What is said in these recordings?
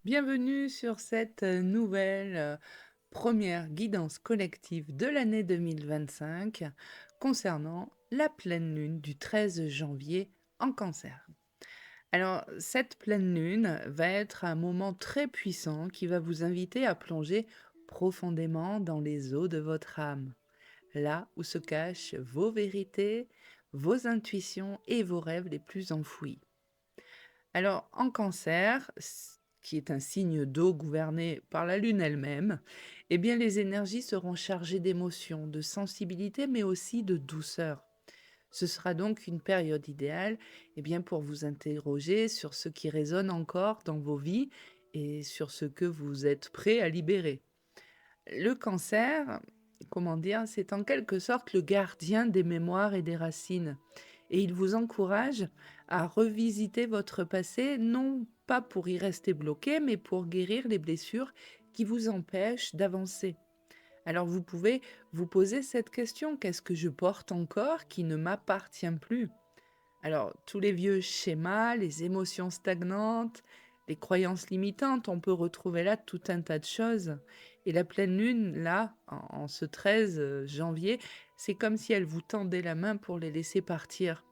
Bienvenue sur cette nouvelle première guidance collective de l'année 2025 concernant la pleine lune du 13 janvier en cancer. Alors, cette pleine lune va être un moment très puissant qui va vous inviter à plonger profondément dans les eaux de votre âme, là où se cachent vos vérités, vos intuitions et vos rêves les plus enfouis. Alors, en cancer, qui est un signe d'eau gouverné par la lune elle-même, eh bien, les énergies seront chargées d'émotions, de sensibilité, mais aussi de douceur. Ce sera donc une période idéale pour vous interroger sur ce qui résonne encore dans vos vies et sur ce que vous êtes prêt à libérer. Le cancer, comment dire, c'est en quelque sorte le gardien des mémoires et des racines. Et il vous encourage à revisiter votre passé, non pas pour y rester bloqué, mais pour guérir les blessures qui vous empêchent d'avancer. Alors vous pouvez vous poser cette question, qu'est-ce que je porte encore qui ne m'appartient plus? Alors, tous les vieux schémas, les émotions stagnantes, les croyances limitantes, on peut retrouver là tout un tas de choses. Et la pleine lune, là, en ce 13 janvier, c'est comme si elle vous tendait la main pour les laisser partir.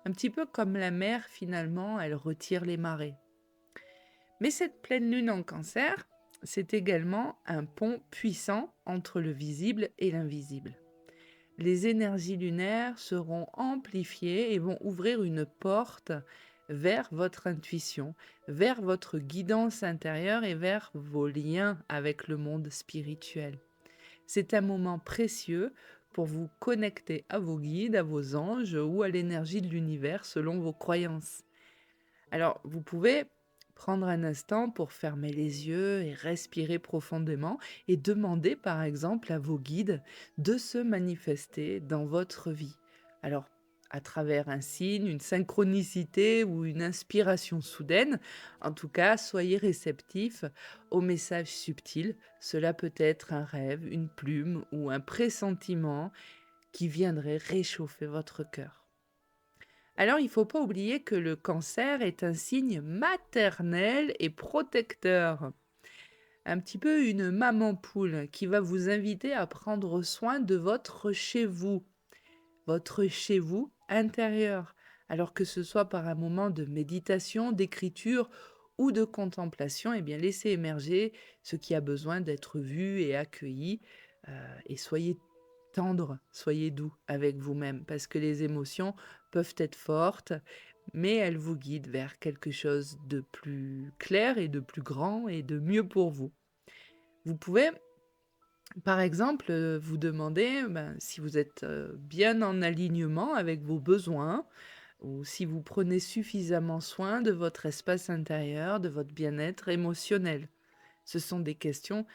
Un petit peu comme la mer, finalement, elle retire les marées. Mais cette pleine lune en cancer, c'est également un pont puissant entre le visible et l'invisible. Les énergies lunaires seront amplifiées et vont ouvrir une porte vers votre intuition, vers votre guidance intérieure et vers vos liens avec le monde spirituel. C'est un moment précieux pour vous connecter à vos guides, à vos anges ou à l'énergie de l'univers selon vos croyances. Alors, vous pouvez prendre un instant pour fermer les yeux et respirer profondément et demander par exemple à vos guides de se manifester dans votre vie. Alors, à travers un signe, une synchronicité ou une inspiration soudaine, en tout cas, soyez réceptifs aux messages subtils. Cela peut être un rêve, une plume ou un pressentiment qui viendrait réchauffer votre cœur. Alors, il ne faut pas oublier que le cancer est un signe maternel et protecteur. Un petit peu une maman poule qui va vous inviter à prendre soin de votre chez vous intérieur. Alors que ce soit par un moment de méditation, d'écriture ou de contemplation, eh bien laissez émerger ce qui a besoin d'être vu et accueilli. Et soyez tendre, soyez doux avec vous-même parce que les émotions peuvent être fortes, mais elles vous guident vers quelque chose de plus clair et de plus grand et de mieux pour vous. Vous pouvez, par exemple, vous demander si vous êtes bien en alignement avec vos besoins ou si vous prenez suffisamment soin de votre espace intérieur, de votre bien-être émotionnel. Ce sont des questions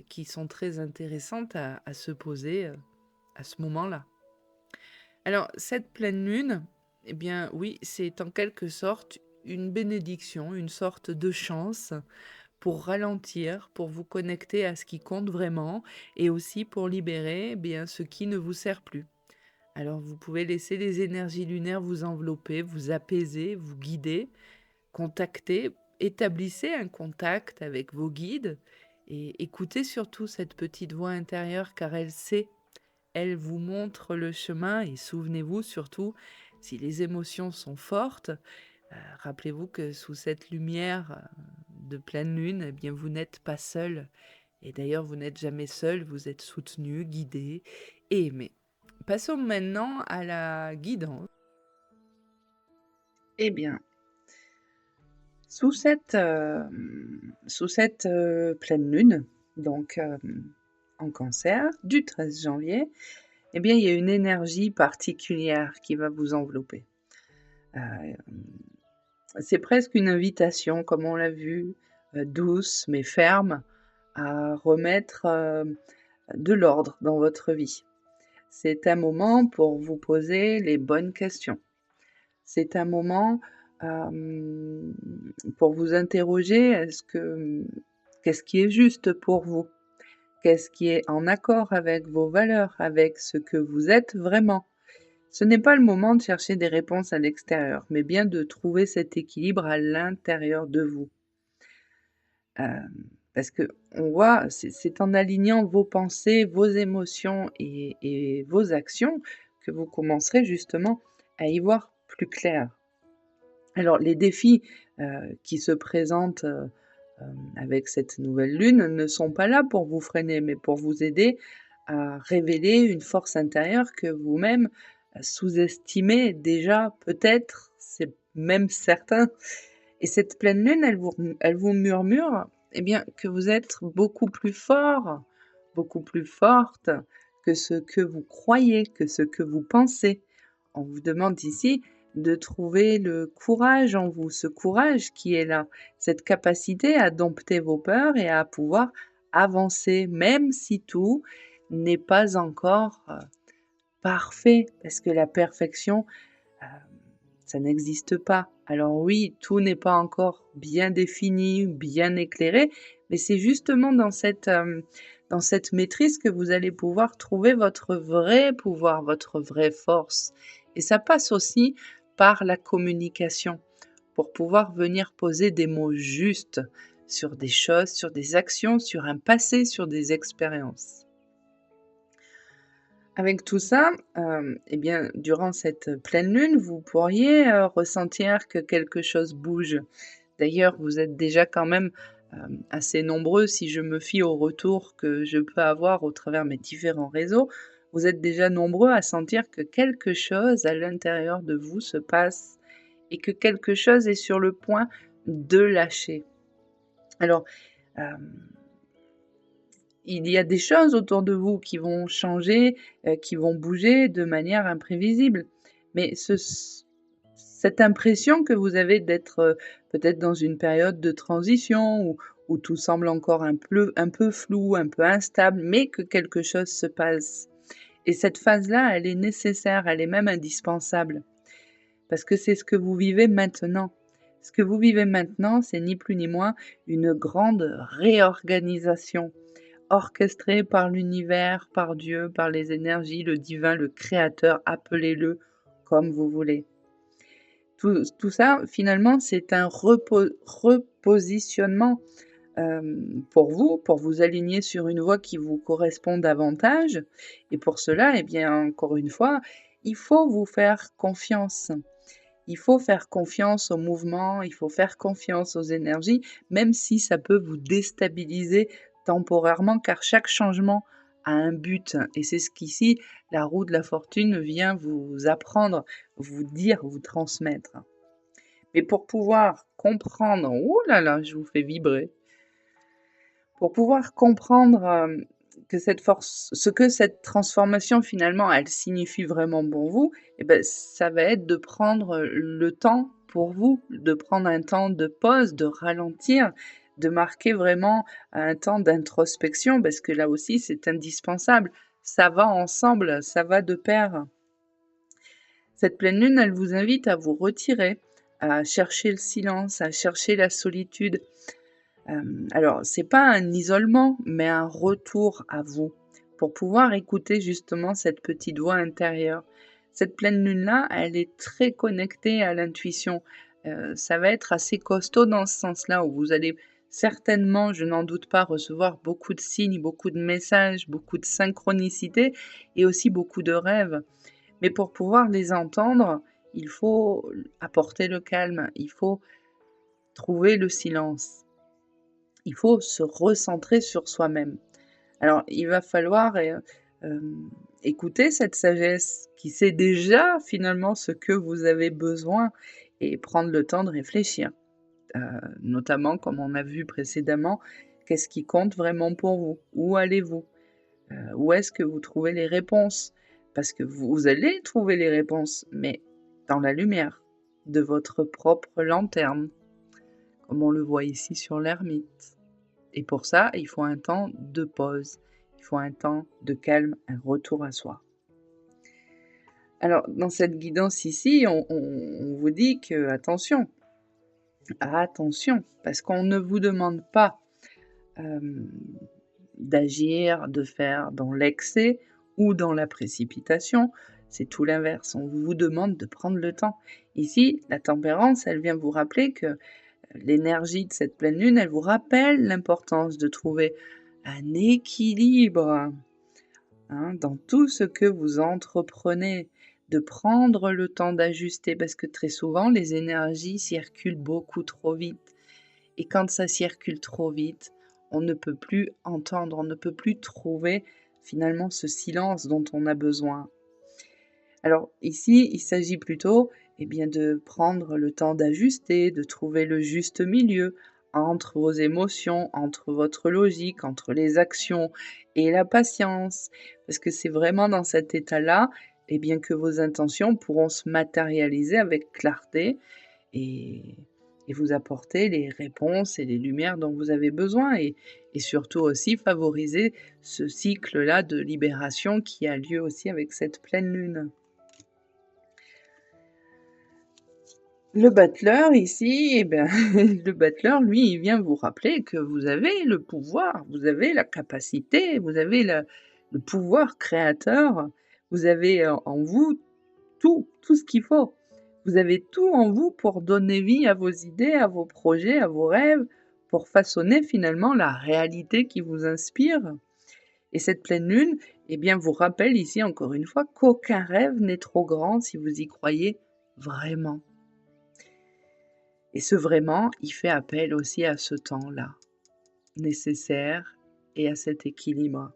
qui sont très intéressantes à se poser à ce moment-là. Alors, cette pleine lune, eh bien oui, c'est en quelque sorte une bénédiction, une sorte de chance pour ralentir, pour vous connecter à ce qui compte vraiment et aussi pour libérer ce qui ne vous sert plus. Alors, vous pouvez laisser les énergies lunaires vous envelopper, vous apaiser, vous guider, contacter, établissez un contact avec vos guides et écoutez surtout cette petite voix intérieure car elle sait, elle vous montre le chemin et souvenez-vous surtout, si les émotions sont fortes, rappelez-vous que sous cette lumière de pleine lune, eh bien vous n'êtes pas seul. Et d'ailleurs, vous n'êtes jamais seul, vous êtes soutenu, guidé et aimé. Passons maintenant à la guidance. Eh bien, sous cette pleine lune, donc en cancer, du 13 janvier, eh bien, il y a une énergie particulière qui va vous envelopper. Heu, c'est presque une invitation, comme on l'a vu, douce mais ferme, à remettre, de l'ordre dans votre vie. C'est un moment pour vous poser les bonnes questions. C'est un moment, hem, pour vous interroger, qu'est-ce qui est juste pour vous? Qu'est-ce qui est en accord avec vos valeurs, avec ce que vous êtes vraiment? Ce n'est pas le moment de chercher des réponses à l'extérieur, mais bien de trouver cet équilibre à l'intérieur de vous. Parce qu'on voit, c'est en alignant vos pensées, vos émotions et vos actions que vous commencerez justement à y voir plus clair. Alors les défis, qui se présentent, avec cette nouvelle lune ne sont pas là pour vous freiner, mais pour vous aider à révéler une force intérieure que vous-même, sous-estimez déjà peut-être, c'est même certain. Et cette pleine lune, elle vous murmure, eh bien, que vous êtes beaucoup plus fort, beaucoup plus forte que ce que vous croyez, que ce que vous pensez. On vous demande ici de trouver le courage en vous, ce courage qui est là, cette capacité à dompter vos peurs et à pouvoir avancer, même si tout n'est pas encore, parfait, parce que la perfection, Hem, ça n'existe pas. Alors oui, tout n'est pas encore bien défini, bien éclairé, mais c'est justement dans cette maîtrise que vous allez pouvoir trouver votre vrai pouvoir, votre vraie force. Et ça passe aussi par la communication, pour pouvoir venir poser des mots justes sur des choses, sur des actions, sur un passé, sur des expériences. Avec tout ça, et bien, durant cette pleine lune, vous pourriez, ressentir que quelque chose bouge. D'ailleurs, vous êtes déjà quand même, assez nombreux si je me fie aux retours que je peux avoir au travers mes différents réseaux. Vous êtes déjà nombreux à sentir que quelque chose à l'intérieur de vous se passe et que quelque chose est sur le point de lâcher. Alors, hem il y a des choses autour de vous qui vont changer, qui vont bouger de manière imprévisible. Mais cette impression que vous avez d'être, peut-être dans une période de transition où tout semble encore un peu flou, un peu instable, mais que quelque chose se passe. Et cette phase-là, elle est nécessaire, elle est même indispensable, parce que c'est ce que vous vivez maintenant. Ce que vous vivez maintenant, c'est ni plus ni moins une grande réorganisation orchestré par l'univers, par Dieu, par les énergies, le divin, le créateur, appelez-le comme vous voulez. Tout ça, finalement, c'est un repositionnement, pour vous aligner sur une voie qui vous correspond davantage et pour cela, eh bien, encore une fois, il faut vous faire confiance. Il faut faire confiance au mouvement, il faut faire confiance aux énergies, même si ça peut vous déstabiliser temporairement, car chaque changement a un but. Et c'est ce qu'ici, la roue de la fortune vient vous apprendre, vous dire, vous transmettre. Mais pour pouvoir comprendre, oh là là, je vous fais vibrer. Pour pouvoir comprendre, que cette force ce que cette transformation finalement elle signifie vraiment pour vous et ben ça va être de prendre, le temps pour vous, de prendre un temps de pause, de ralentir, de marquer vraiment un temps d'introspection parce que là aussi c'est indispensable. Ça va ensemble, ça va de pair. Cette pleine lune, elle vous invite à vous retirer, à chercher le silence, à chercher la solitude. Alors c'est pas un isolement, mais un retour à vous, pour pouvoir écouter justement cette petite voix intérieure. Cette pleine lune-là, elle est très connectée à l'intuition. Ça va être assez costaud dans ce sens-là, où vous allez certainement, je n'en doute pas, recevoir beaucoup de signes, beaucoup de messages, beaucoup de synchronicité et aussi beaucoup de rêves. Mais pour pouvoir les entendre, il faut apporter le calme, il faut trouver le silence. Il faut se recentrer sur soi-même. Alors, il va falloir, écouter cette sagesse qui sait déjà finalement ce que vous avez besoin et prendre le temps de réfléchir. Notamment, comme on a vu précédemment, qu'est-ce qui compte vraiment pour vous? Où allez-vous? Où est-ce que vous trouvez les réponses? Parce que vous allez trouver les réponses, mais dans la lumière de votre propre lanterne, comme on le voit ici sur l'ermite. Et pour ça, il faut un temps de pause, il faut un temps de calme, un retour à soi. Alors, dans cette guidance ici, on vous dit que attention, parce qu'on ne vous demande pas hem, d'agir, de faire dans l'excès ou dans la précipitation. C'est tout l'inverse. On vous demande de prendre le temps. Ici, la tempérance, elle vient vous rappeler que l'énergie de cette pleine lune, elle vous rappelle l'importance de trouver un équilibre, hein, dans tout ce que vous entreprenez, de prendre le temps d'ajuster parce que très souvent les énergies circulent beaucoup trop vite et quand ça circule trop vite, on ne peut plus entendre, on ne peut plus trouver finalement ce silence dont on a besoin. Alors ici, il s'agit plutôt, eh bien, de prendre le temps d'ajuster, de trouver le juste milieu entre vos émotions, entre votre logique, entre les actions et la patience. Parce que c'est vraiment dans cet état-là, eh bien, que vos intentions pourront se matérialiser avec clarté et, et vous apporter les réponses et les lumières dont vous avez besoin et surtout aussi favoriser ce cycle-là de libération qui a lieu aussi avec cette pleine lune. Le battleur ici, eh ben, le battleur, lui, il vient vous rappeler que vous avez le pouvoir, vous avez la capacité, vous avez le pouvoir créateur, vous avez en vous tout ce qu'il faut. Vous avez tout en vous pour donner vie à vos idées, à vos projets, à vos rêves, pour façonner finalement la réalité qui vous inspire. Et cette pleine lune, eh bien, vous rappelle ici encore une fois qu'aucun rêve n'est trop grand si vous y croyez vraiment. Et ce vraiment, il fait appel aussi à ce temps-là, nécessaire et à cet équilibre.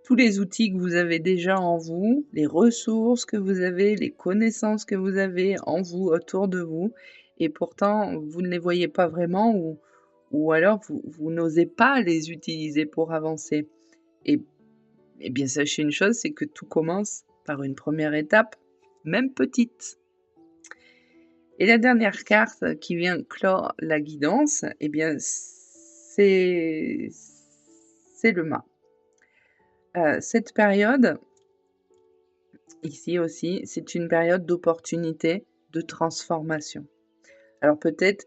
Tous les outils que vous avez déjà en vous, les ressources que vous avez, les connaissances que vous avez en vous, autour de vous, et pourtant vous ne les voyez pas vraiment ou alors vous n'osez pas les utiliser pour avancer. Et, et bien sachez une chose, c'est que tout commence par une première étape, même petite. Et la dernière carte qui vient clore la guidance, eh bien, c'est le mât. Cette période, ici aussi, c'est une période d'opportunité, de transformation. Alors peut-être,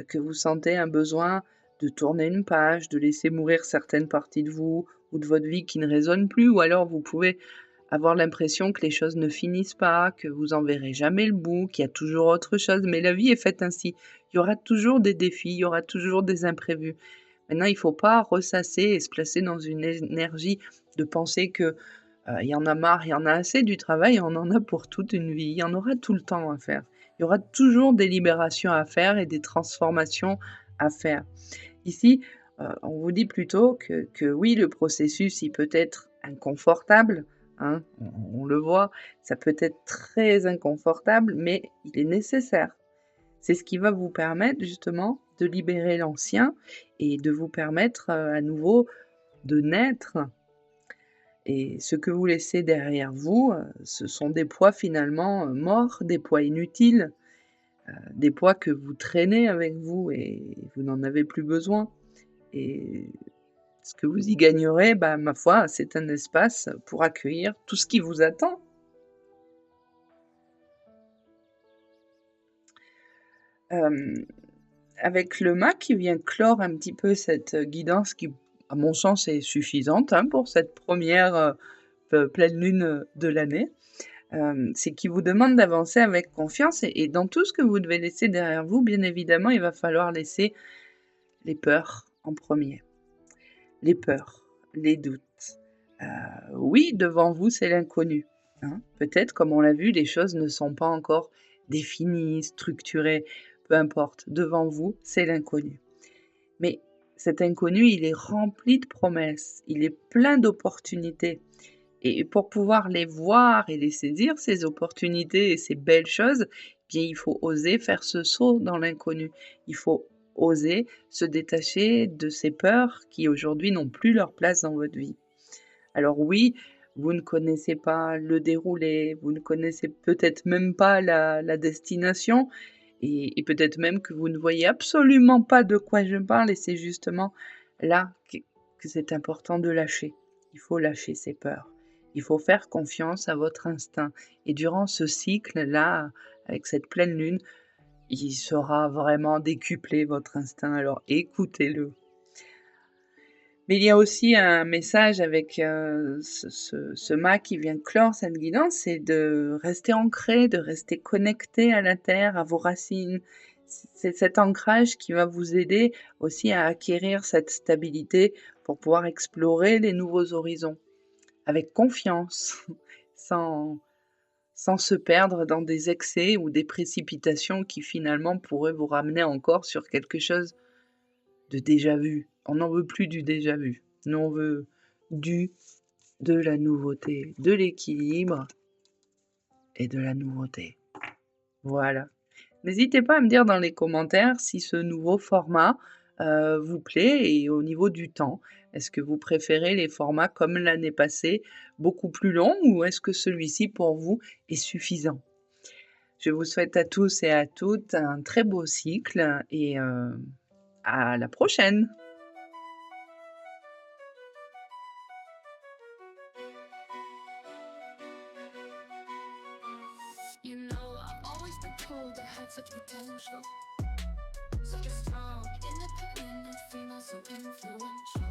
que vous sentez un besoin de tourner une page, de laisser mourir certaines parties de vous ou de votre vie qui ne résonnent plus ou alors vous pouvez avoir l'impression que les choses ne finissent pas, que vous en verrez jamais le bout, qu'il y a toujours autre chose, mais la vie est faite ainsi. Il y aura toujours des défis, il y aura toujours des imprévus. Maintenant, il ne faut pas ressasser et se placer dans une énergie de penser que, il y en a marre, il y en a assez du travail, on en a pour toute une vie. Il y en aura tout le temps à faire. Il y aura toujours des libérations à faire et des transformations à faire. Ici, on vous dit plutôt que oui, le processus, il peut être inconfortable, hein, on le voit, ça peut être très inconfortable, mais il est nécessaire. C'est ce qui va vous permettre justement de libérer l'ancien et de vous permettre, à nouveau de naître et ce que vous laissez derrière vous, ce sont des poids finalement, morts, des poids inutiles, des poids que vous traînez avec vous et vous n'en avez plus besoin et ce que vous y gagnerez, bah, ma foi, c'est un espace pour accueillir tout ce qui vous attend. Hem, avec le mât qui vient clore un petit peu cette, guidance qui, à mon sens, est suffisante, hein, pour cette première pleine lune, de l'année. C'est qu'il vous demande d'avancer avec confiance et dans tout ce que vous devez laisser derrière vous, bien évidemment, il va falloir laisser les peurs en premier. Les peurs, les doutes. Heu, oui, devant vous, c'est l'inconnu, hein. Peut-être, comme on l'a vu, les choses ne sont pas encore définies, structurées, peu importe. Devant vous, c'est l'inconnu. Mais cet inconnu, il est rempli de promesses, il est plein d'opportunités. Et pour pouvoir les voir et les saisir, ces opportunités et ces belles choses, bien, il faut oser faire ce saut dans l'inconnu. Il faut oser se détacher de ces peurs qui aujourd'hui n'ont plus leur place dans votre vie. Alors oui, vous ne connaissez pas le déroulé, vous ne connaissez peut-être même pas la destination et peut-être même que vous ne voyez absolument pas de quoi je parle et c'est justement là que c'est important de lâcher. Il faut lâcher ses peurs. Il faut faire confiance à votre instinct et durant ce cycle-là, avec cette pleine lune, il sera vraiment décuplé votre instinct, alors écoutez-le. Mais il y a aussi un message avec, ce mât qui vient clore cette guidance, c'est de rester ancré, de rester connecté à la terre, à vos racines. C'est cet ancrage qui va vous aider aussi à acquérir cette stabilité pour pouvoir explorer les nouveaux horizons avec confiance, sans sans se perdre dans des excès ou des précipitations qui finalement pourraient vous ramener encore sur quelque chose de déjà vu. On n'en veut plus du déjà vu. Nous, on veut du de la nouveauté, de l'équilibre et de la nouveauté. Voilà. N'hésitez pas à me dire dans les commentaires si ce nouveau format, vous plaît et au niveau du temps. Est-ce que vous préférez les formats comme l'année passée, beaucoup plus longs ou est-ce que celui-ci pour vous est suffisant? Je vous souhaite à tous et à toutes un très beau cycle et à la prochaine! You know, I've always been told I had such potential. Such a strong, independent female, so influential.